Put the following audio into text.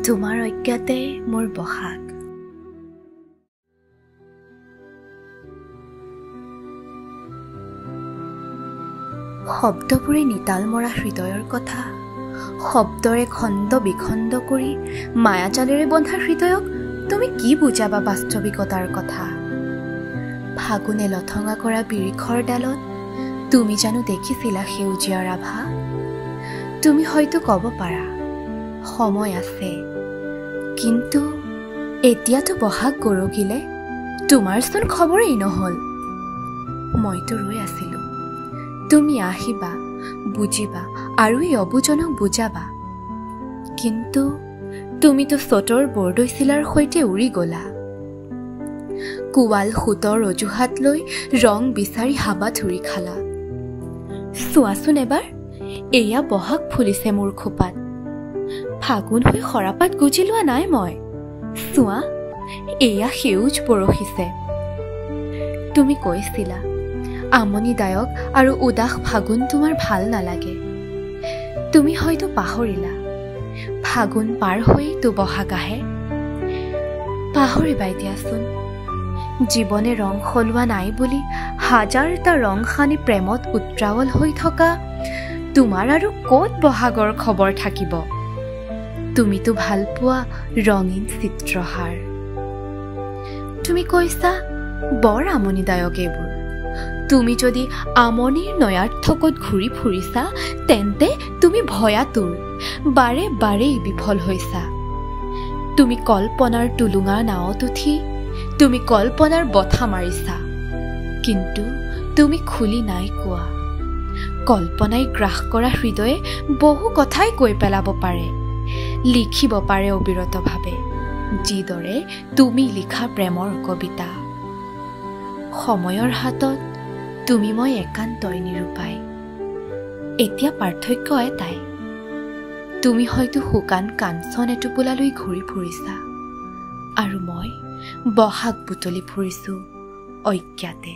তোমাৰ অজ্ঞাতে মোৰ বহাগ। শব্দবোৰে নিতাল মৰা হৃদয়ৰ কথা, শব্দৰে খণ্ড বিখণ্ড কৰি মায়াজালেৰে বন্ধা হৃদয়ক তুমি কি বুজাবা বাস্তৱিকতাৰ কথা? ফাগুনে লথঙা কৰা বিৰিখৰ ডালত তুমি জানো দেখিছিলা সেউজীয়াৰ আভা? তুমি হয়তো ক'ব পাৰা সময় আছে, কিন্তু এতিয়াতো বহাগ গৰকিলে, তোমাৰচোন খবৰেই নহ'ল। মইতো ৰৈ আছিলো, তুমি আহিবা, বুজিবা আৰু এই অবুজনক বুজাবা, কিন্তু তুমিতো চতৰ বৰদৈচিলাৰ সৈতে উৰি গলা। কোৱাল সূতৰ অজুহাত লৈ ৰং বিচাৰি হাবাত উৰি খালা। চোৱাচোন এবাৰ, এয়া বহাগ ফুলিছে মোৰ খোপাত। ফাগুন হৈ সৰাপাত গুজি লোৱা নাই মই, চোৱা এয়া সেউজ বৰষিছে। তুমি কৈছিলা আমনিদায়ক আৰু উদাস ফাগুন তোমাৰ ভাল নালাগে। তুমি হয়তো পাহৰিলা ফাগুন পাৰ হৈতো বহাগ আহে। পাহৰিবাই দিয়াচোন, জীৱনে ৰং সলোৱা নাই বুলি হাজাৰটা ৰং সানি প্ৰেমত উত্ৰাৱল হৈ থকা তোমাৰ আৰু ক'ত বহাগৰ খবৰ থাকিব? তুমিতো ভাল পোৱা ৰঙীন চিত্ৰহাৰ। তুমি কৈছা বৰ আমনিদায়ক এইবোৰ। তুমি যদি আমনিৰ নয়াৰ্থকত ঘূৰি ফুৰিছা, তেন্তে তুমি ভয়াতুৰ, বাৰে বাৰেই বিফল হৈছা। তুমি কল্পনাৰ টুলুঙা নাৱত উঠি তুমি কল্পনাৰ বঠা মাৰিছা, কিন্তু তুমি খুলি নাই কোৱা। কল্পনাই গ্ৰাস কৰা হৃদয়ে বহু কথাই কৈ পেলাব পাৰে, লিখিব পাৰে অবিৰতভাৱে, যিদৰে তুমি লিখা প্ৰেমৰ কবিতা। সময়ৰ হাতত তুমি মই একান্তই নিৰূপায়। এতিয়া পাৰ্থক্য এটাই, তুমি হয়তো শুকান কাঞ্চন এটোপোলালৈ ঘূৰি ফুৰিছা, আৰু মই বহাগ বুটলি ফুৰিছো অজ্ঞাতে।